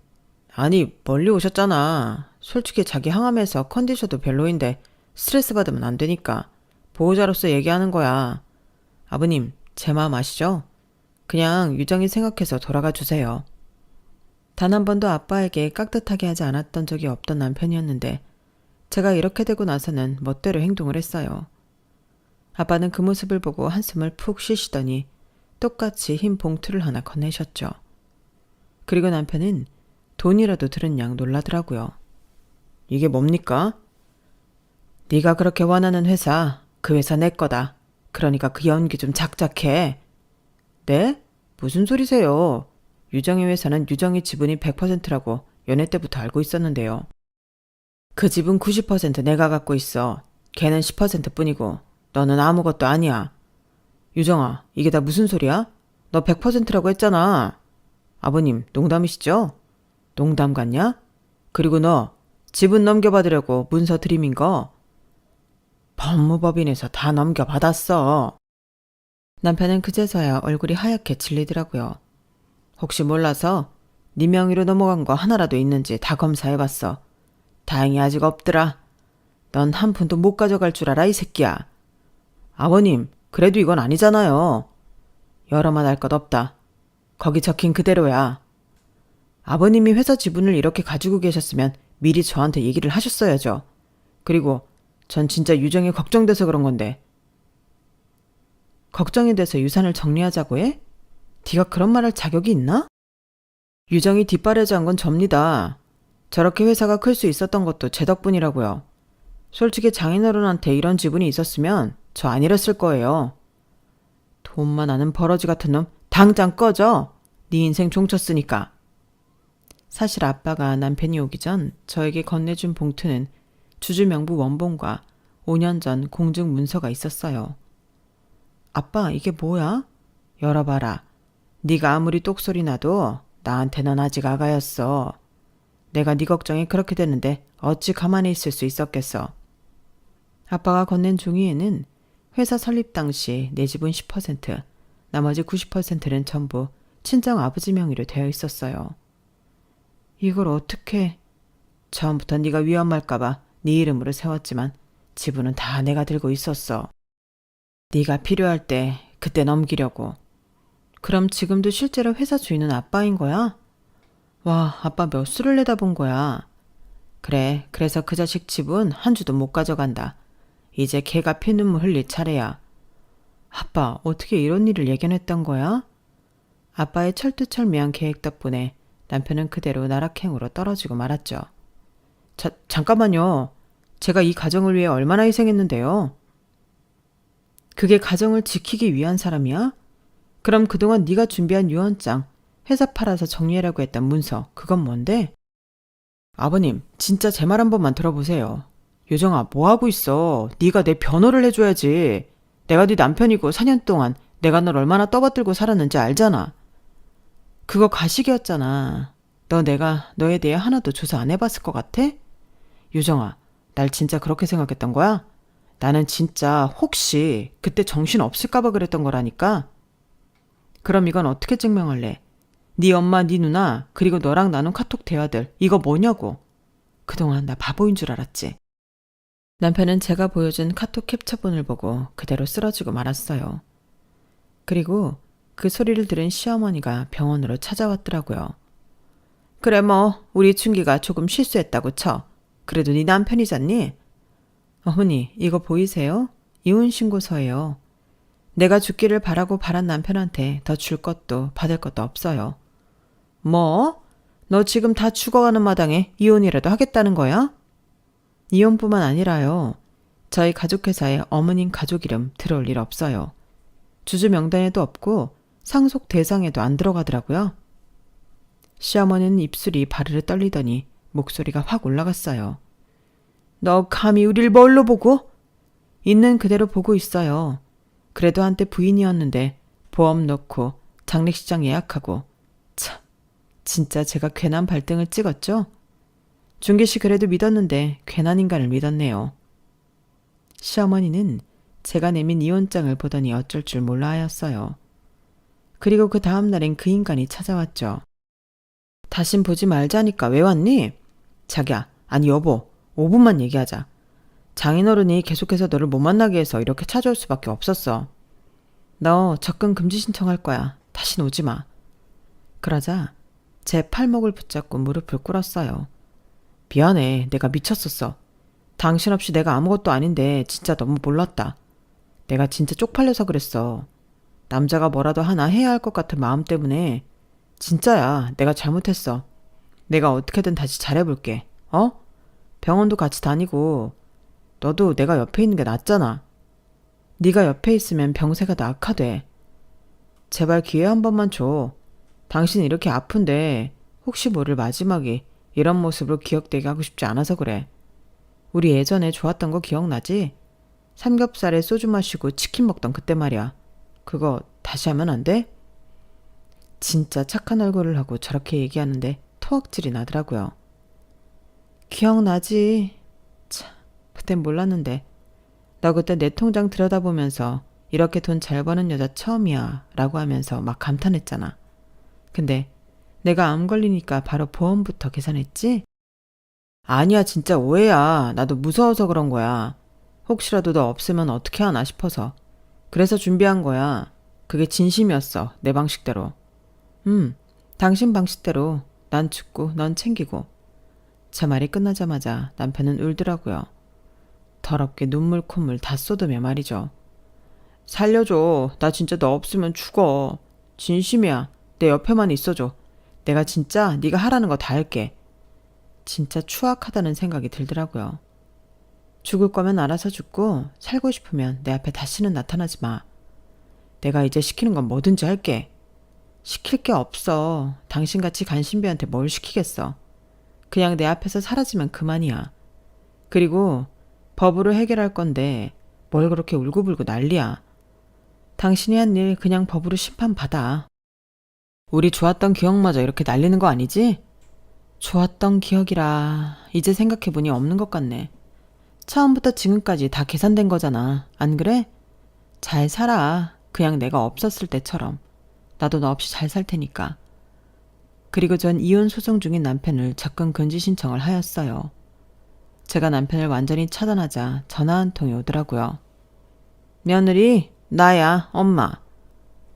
아니, 멀리 오셨잖아. 솔직히 자기 항암해서 컨디션도 별로인데 스트레스 받으면 안 되니까 보호자로서 얘기하는 거야. 아버님, 제 마음 아시죠? 그냥 유정이 생각해서 돌아가 주세요. 단 한 번도 아빠에게 깍듯하게 하지 않았던 적이 없던 남편이었는데 제가 이렇게 되고 나서는 멋대로 행동을 했어요. 아빠는 그 모습을 보고 한숨을 푹 쉬시더니 똑같이 흰 봉투를 하나 건네셨죠. 그리고 남편은 돈이라도 들은 양 놀라더라고요. 이게 뭡니까? 네가 그렇게 원하는 회사, 그 회사 내 거다. 그러니까 그 연기 좀 작작해. 네? 무슨 소리세요? 유정의 회사는 유정의 지분이 100%라고 연애 때부터 알고 있었는데요. 그 지분 90% 내가 갖고 있어. 걔는 10% 뿐이고 너는 아무것도 아니야. 유정아, 이게 다 무슨 소리야? 너 100%라고 했잖아. 아버님, 농담이시죠? 농담 같냐? 그리고 너 지분 넘겨받으려고 문서 들이민 거 법무법인에서 다 넘겨받았어. 남편은 그제서야 얼굴이 하얗게 질리더라고요. 혹시 몰라서 네 명의로 넘어간 거 하나라도 있는지 다 검사해봤어. 다행히 아직 없더라. 넌 한 푼도 못 가져갈 줄 알아, 이 새끼야. 아버님, 그래도 이건 아니잖아요. 여러만 할 것 없다. 거기 적힌 그대로야. 아버님이 회사 지분을 이렇게 가지고 계셨으면 미리 저한테 얘기를 하셨어야죠. 그리고 전 진짜 유정이 걱정돼서 그런 건데. 걱정이 돼서 유산을 정리하자고 해? 네가 그런 말 할 자격이 있나? 유정이 뒷바라지한 건 접니다. 저렇게 회사가 클 수 있었던 것도 제 덕분이라고요. 솔직히 장인어른한테 이런 지분이 있었으면 저 안 이랬을 거예요. 돈만 아는 버러지 같은 놈 당장 꺼져. 네 인생 종쳤으니까. 사실 아빠가 남편이 오기 전 저에게 건네준 봉투는 주주명부 원본과 5년 전 공증 문서가 있었어요. 아빠, 이게 뭐야? 열어봐라. 네가 아무리 똑소리 나도 나한테는 아직 아가였어. 내가 네 걱정이 그렇게 됐는데 어찌 가만히 있을 수 있었겠어. 아빠가 건넨 종이에는 회사 설립 당시 내 지분 10%, 나머지 90%는 전부 친정 아버지 명의로 되어 있었어요. 이걸 어떻게... 처음부터 네가 위험할까봐 네 이름으로 세웠지만 지분은 다 내가 들고 있었어. 네가 필요할 때 그때 넘기려고. 그럼 지금도 실제로 회사 주인은 아빠인 거야? 와, 아빠 몇 수를 내다본 거야. 그래, 그래서 그 자식 지분 한 주도 못 가져간다. 이제 걔가 피눈물 흘릴 차례야. 아빠, 어떻게 이런 일을 예견했던 거야? 아빠의 철두철미한 계획 덕분에 남편은 그대로 나락행으로 떨어지고 말았죠. 잠깐만요. 제가 이 가정을 위해 얼마나 희생했는데요. 그게 가정을 지키기 위한 사람이야? 그럼 그동안 네가 준비한 유언장, 회사 팔아서 정리하라고 했던 문서, 그건 뭔데? 아버님, 진짜 제 말 한 번만 들어보세요. 유정아, 뭐하고 있어? 네가 내 변호를 해줘야지. 내가 네 남편이고 4년 동안 내가 널 얼마나 떠받들고 살았는지 알잖아. 그거 가식이었잖아. 너 내가 너에 대해 하나도 조사 안 해봤을 것 같아? 유정아, 날 진짜 그렇게 생각했던 거야? 나는 진짜 혹시 그때 정신 없을까봐 그랬던 거라니까? 그럼 이건 어떻게 증명할래? 네 엄마, 네 누나, 그리고 너랑 나눈 카톡 대화들, 이거 뭐냐고. 그동안 나 바보인 줄 알았지. 남편은 제가 보여준 카톡 캡처본을 보고 그대로 쓰러지고 말았어요. 그리고 그 소리를 들은 시어머니가 병원으로 찾아왔더라고요. 그래 뭐 우리 춘기가 조금 실수했다고 쳐. 그래도 네 남편이잖니? 어머니, 이거 보이세요? 이혼신고서예요. 내가 죽기를 바라고 바란 남편한테 더 줄 것도 받을 것도 없어요. 뭐? 너 지금 다 죽어가는 마당에 이혼이라도 하겠다는 거야? 이혼뿐만 아니라요. 저희 가족회사에 어머님 가족 이름 들어올 일 없어요. 주주 명단에도 없고 상속 대상에도 안 들어가더라고요. 시어머니는 입술이 바르르 떨리더니 목소리가 확 올라갔어요. 너 감히 우릴 뭘로 보고? 있는 그대로 보고 있어요. 그래도 한때 부인이었는데 보험 넣고 장례식장 예약하고. 참, 진짜 제가 괜한 발등을 찍었죠? 준기 씨 그래도 믿었는데 괜한 인간을 믿었네요. 시어머니는 제가 내민 이혼장을 보더니 어쩔 줄 몰라 하였어요. 그리고 그 다음 날엔 그 인간이 찾아왔죠. 다신 보지 말자니까 왜 왔니? 자기야, 아니 여보, 5분만 얘기하자. 장인어른이 계속해서 너를 못 만나게 해서 이렇게 찾아올 수밖에 없었어. 너 접근 금지 신청할 거야. 다신 오지 마. 그러자 제 팔목을 붙잡고 무릎을 꿇었어요. 미안해, 내가 미쳤었어. 당신 없이 내가 아무것도 아닌데 진짜 너무 몰랐다. 내가 진짜 쪽팔려서 그랬어. 남자가 뭐라도 하나 해야 할 것 같은 마음 때문에. 진짜야, 내가 잘못했어. 내가 어떻게든 다시 잘해볼게. 어? 병원도 같이 다니고 너도 내가 옆에 있는 게 낫잖아. 네가 옆에 있으면 병세가 더 악화돼. 제발 기회 한 번만 줘. 당신 이렇게 아픈데 혹시 모를 마지막이 이런 모습으로 기억되게 하고 싶지 않아서 그래. 우리 예전에 좋았던 거 기억나지? 삼겹살에 소주 마시고 치킨 먹던 그때 말이야. 그거 다시 하면 안 돼? 진짜 착한 얼굴을 하고 저렇게 얘기하는데 토악질이 나더라고요. 기억나지? 참, 그땐 몰랐는데. 너 그때 내 통장 들여다보면서 이렇게 돈 잘 버는 여자 처음이야 라고 하면서 막 감탄했잖아. 근데 내가 암 걸리니까 바로 보험부터 계산했지? 아니야, 진짜 오해야. 나도 무서워서 그런 거야. 혹시라도 너 없으면 어떻게 하나 싶어서. 그래서 준비한 거야. 그게 진심이었어, 내 방식대로. 당신 방식대로 난 죽고 넌 챙기고. 제 말이 끝나자마자 남편은 울더라고요. 더럽게 눈물 콧물 다 쏟으며 말이죠. 살려줘. 나 진짜 너 없으면 죽어. 진심이야. 내 옆에만 있어줘. 내가 진짜 네가 하라는 거 다 할게. 진짜 추악하다는 생각이 들더라고요. 죽을 거면 알아서 죽고 살고 싶으면 내 앞에 다시는 나타나지 마. 내가 이제 시키는 건 뭐든지 할게. 시킬 게 없어. 당신같이 간신배한테 뭘 시키겠어. 그냥 내 앞에서 사라지면 그만이야. 그리고 법으로 해결할 건데 뭘 그렇게 울고불고 난리야. 당신이 한 일 그냥 법으로 심판받아. 우리 좋았던 기억마저 이렇게 날리는 거 아니지? 좋았던 기억이라 이제 생각해보니 없는 것 같네. 처음부터 지금까지 다 계산된 거잖아. 안 그래? 잘 살아. 그냥 내가 없었을 때처럼. 나도 너 없이 잘 살 테니까. 그리고 전 이혼 소송 중인 남편을 접근 금지 신청을 하였어요. 제가 남편을 완전히 차단하자 전화 한 통이 오더라고요. 며느리, 나야, 엄마.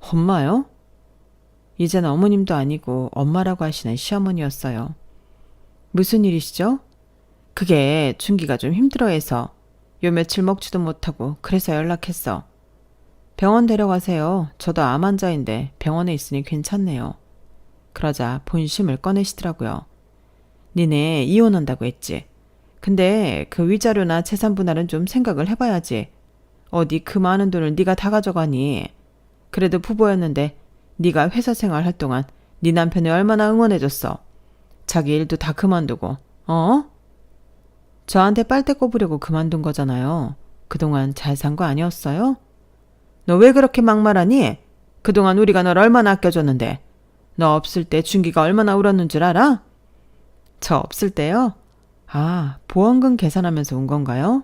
엄마요? 이젠 어머님도 아니고 엄마라고 하시는 시어머니였어요. 무슨 일이시죠? 그게 준기가 좀 힘들어해서 요 며칠 먹지도 못하고 그래서 연락했어. 병원 데려가세요. 저도 암 환자인데 병원에 있으니 괜찮네요. 그러자 본심을 꺼내시더라고요. 니네 이혼한다고 했지. 근데 그 위자료나 재산 분할은 좀 생각을 해봐야지. 어디 그 많은 돈을 네가 다 가져가니. 그래도 부부였는데 네가 회사 생활할 동안 네 남편이 얼마나 응원해줬어. 자기 일도 다 그만두고. 어? 저한테 빨대 꼽으려고 그만둔 거잖아요. 그동안 잘 산 거 아니었어요? 너 왜 그렇게 막말하니? 그동안 우리가 널 얼마나 아껴줬는데. 너 없을 때 준기가 얼마나 울었는 줄 알아? 저 없을 때요? 아, 보험금 계산하면서 온 건가요?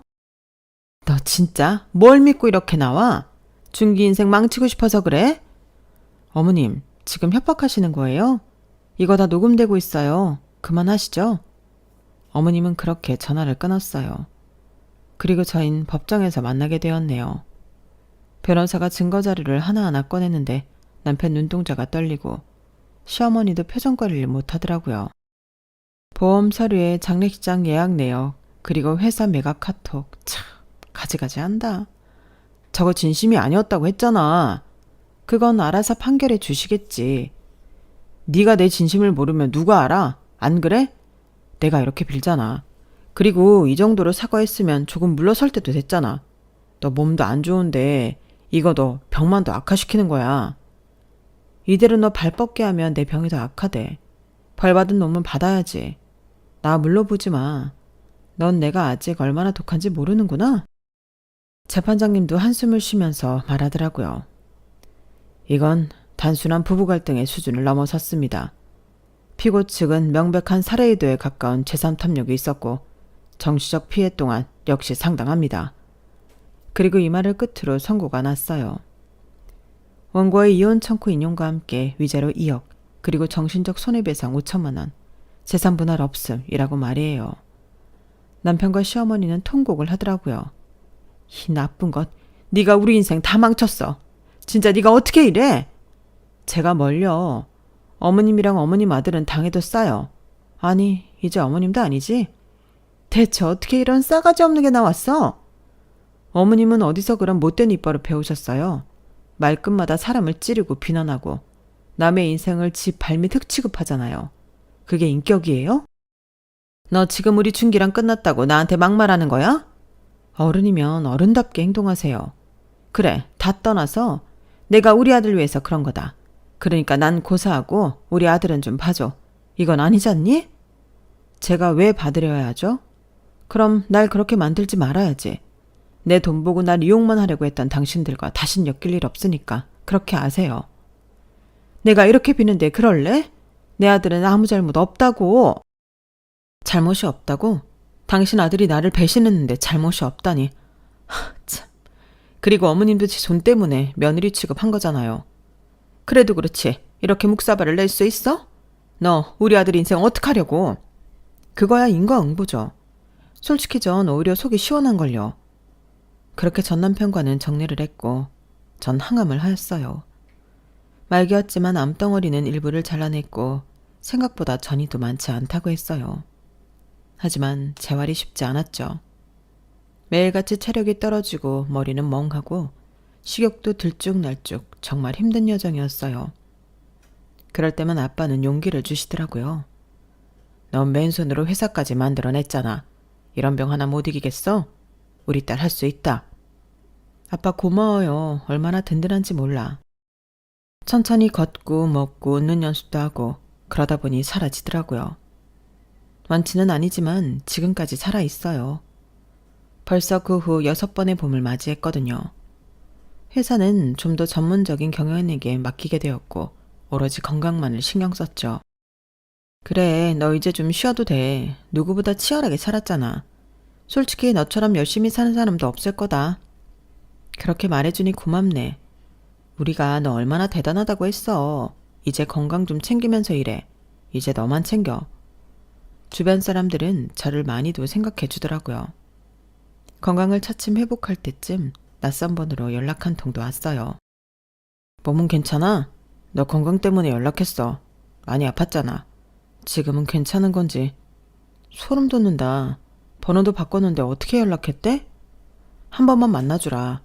너 진짜 뭘 믿고 이렇게 나와? 준기 인생 망치고 싶어서 그래? 어머님, 지금 협박하시는 거예요? 이거 다 녹음되고 있어요. 그만하시죠. 어머님은 그렇게 전화를 끊었어요. 그리고 저흰 법정에서 만나게 되었네요. 변호사가 증거 자료를 하나하나 꺼내는데 남편 눈동자가 떨리고 시어머니도 표정 관리를 못하더라고요. 보험 서류에 장례식장 예약 내역 그리고 회사 매각 카톡 참 가지가지 한다. 저거 진심이 아니었다고 했잖아. 그건 알아서 판결해 주시겠지. 네가 내 진심을 모르면 누가 알아? 안 그래? 내가 이렇게 빌잖아. 그리고 이 정도로 사과했으면 조금 물러설 때도 됐잖아. 너 몸도 안 좋은데 이거 너 병만 더 악화시키는 거야. 이대로 너 발 뻗게 하면 내 병이 더 악화돼. 벌 받은 놈은 받아야지. 나 물러보지 마. 넌 내가 아직 얼마나 독한지 모르는구나. 재판장님도 한숨을 쉬면서 말하더라고요. 이건 단순한 부부 갈등의 수준을 넘어섰습니다. 피고 측은 명백한 살해 의도에 가까운 재산 탐욕이 있었고 정치적 피해 또한 역시 상당합니다. 그리고 이 말을 끝으로 선고가 났어요. 원고의 이혼 청구 인용과 함께 위자료 2억, 그리고 정신적 손해배상 5천만 원, 재산 분할 없음이라고 말이에요. 남편과 시어머니는 통곡을 하더라고요. 이 나쁜 것, 네가 우리 인생 다 망쳤어. 진짜 네가 어떻게 이래? 제가 뭘요? 어머님이랑 어머님 아들은 당해도 싸요. 아니, 이제 어머님도 아니지? 대체 어떻게 이런 싸가지 없는 게 나왔어? 어머님은 어디서 그런 못된 입버릇 배우셨어요? 말끝마다 사람을 찌르고 비난하고 남의 인생을 지 발밑 흙 취급하잖아요. 그게 인격이에요? 너 지금 우리 준기랑 끝났다고 나한테 막말하는 거야? 어른이면 어른답게 행동하세요. 그래, 다 떠나서 내가 우리 아들 위해서 그런 거다. 그러니까 난 고사하고 우리 아들은 좀 봐줘. 이건 아니잖니? 제가 왜 봐드려야 하죠? 그럼 날 그렇게 만들지 말아야지. 내 돈 보고 날 이용만 하려고 했던 당신들과 다신 엮일 일 없으니까 그렇게 아세요. 내가 이렇게 비는데 그럴래? 내 아들은 아무 잘못 없다고. 잘못이 없다고? 당신 아들이 나를 배신했는데 잘못이 없다니. 참. 그리고 어머님도 제 돈 때문에 며느리 취급한 거잖아요. 그래도 그렇지. 이렇게 묵사발을 낼 수 있어? 너 우리 아들 인생 어떡하려고? 그거야 인과응보죠. 솔직히 전 오히려 속이 시원한걸요. 그렇게 전 남편과는 정리를 했고 전 항암을 하였어요. 말기였지만 암덩어리는 일부를 잘라냈고 생각보다 전이도 많지 않다고 했어요. 하지만 재활이 쉽지 않았죠. 매일같이 체력이 떨어지고 머리는 멍하고 식욕도 들쭉날쭉 정말 힘든 여정이었어요. 그럴 때만 아빠는 용기를 주시더라고요. 넌 맨손으로 회사까지 만들어냈잖아. 이런 병 하나 못 이기겠어? 우리 딸 할 수 있다. 아빠 고마워요. 얼마나 든든한지 몰라. 천천히 걷고 먹고 웃는 연습도 하고 그러다 보니 사라지더라고요. 완치는 아니지만 지금까지 살아있어요. 벌써 그 후 6번의 봄을 맞이했거든요. 회사는 좀 더 전문적인 경영인에게 맡기게 되었고 오로지 건강만을 신경 썼죠. 그래, 너 이제 좀 쉬어도 돼. 누구보다 치열하게 살았잖아. 솔직히 너처럼 열심히 사는 사람도 없을 거다. 그렇게 말해주니 고맙네. 우리가 너 얼마나 대단하다고 했어. 이제 건강 좀 챙기면서 일해. 이제 너만 챙겨. 주변 사람들은 저를 많이도 생각해 주더라고요. 건강을 차츰 회복할 때쯤 낯선 번호로 연락 한 통도 왔어요. 몸은 괜찮아? 너 건강 때문에 연락했어. 많이 아팠잖아. 지금은 괜찮은 건지. 소름 돋는다. 번호도 바꿨는데 어떻게 연락했대? 한 번만 만나주라.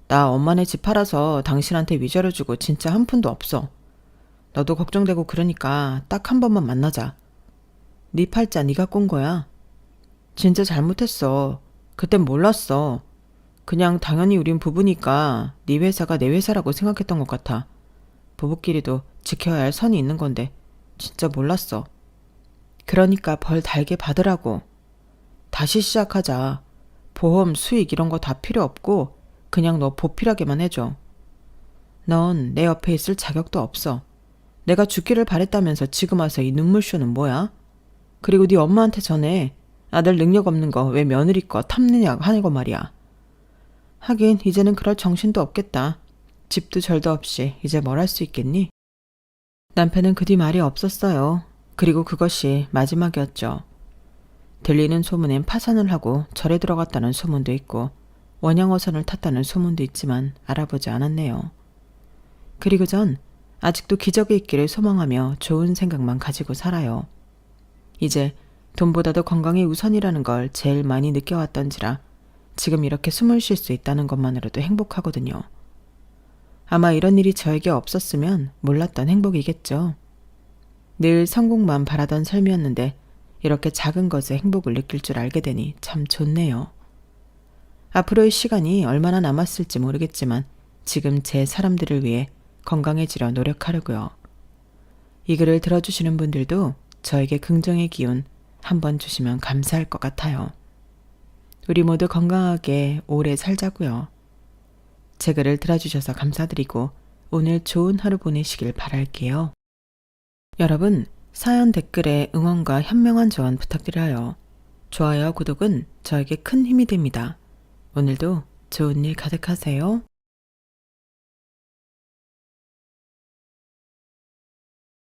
나 엄마네 집 팔아서 당신한테 위자료 주고 진짜 한 푼도 없어. 너도 걱정되고 그러니까 딱 한 번만 만나자. 네 팔자 네가 꼰 거야. 진짜 잘못했어. 그땐 몰랐어. 그냥 당연히 우린 부부니까 네 회사가 내 회사라고 생각했던 것 같아. 부부끼리도 지켜야 할 선이 있는 건데 진짜 몰랐어. 그러니까 벌 달게 받으라고. 다시 시작하자. 보험, 수익 이런 거 다 필요 없고 그냥 너 보필하게만 해줘. 넌 내 옆에 있을 자격도 없어. 내가 죽기를 바랬다면서 지금 와서 이 눈물쇼는 뭐야? 그리고 네 엄마한테 전해. 아들 능력 없는 거 왜 며느리 거 탐내냐 하는 거 말이야. 하긴 이제는 그럴 정신도 없겠다. 집도 절도 없이 이제 뭘 할 수 있겠니? 남편은 그 뒤 말이 없었어요. 그리고 그것이 마지막이었죠. 들리는 소문엔 파산을 하고 절에 들어갔다는 소문도 있고 원양어선을 탔다는 소문도 있지만 알아보지 않았네요. 그리고 전 아직도 기적이 있기를 소망하며 좋은 생각만 가지고 살아요. 이제 돈보다도 건강이 우선이라는 걸 제일 많이 느껴왔던지라 지금 이렇게 숨을 쉴 수 있다는 것만으로도 행복하거든요. 아마 이런 일이 저에게 없었으면 몰랐던 행복이겠죠. 늘 성공만 바라던 삶이었는데 이렇게 작은 것에 행복을 느낄 줄 알게 되니 참 좋네요. 앞으로의 시간이 얼마나 남았을지 모르겠지만 지금 제 사람들을 위해 건강해지려 노력하려고요. 이 글을 들어주시는 분들도 저에게 긍정의 기운 한번 주시면 감사할 것 같아요. 우리 모두 건강하게 오래 살자고요. 제 글을 들어주셔서 감사드리고 오늘 좋은 하루 보내시길 바랄게요. 여러분, 사연 댓글에 응원과 현명한 조언 부탁드려요. 좋아요와 구독은 저에게 큰 힘이 됩니다. 오늘도 좋은 일 가득하세요.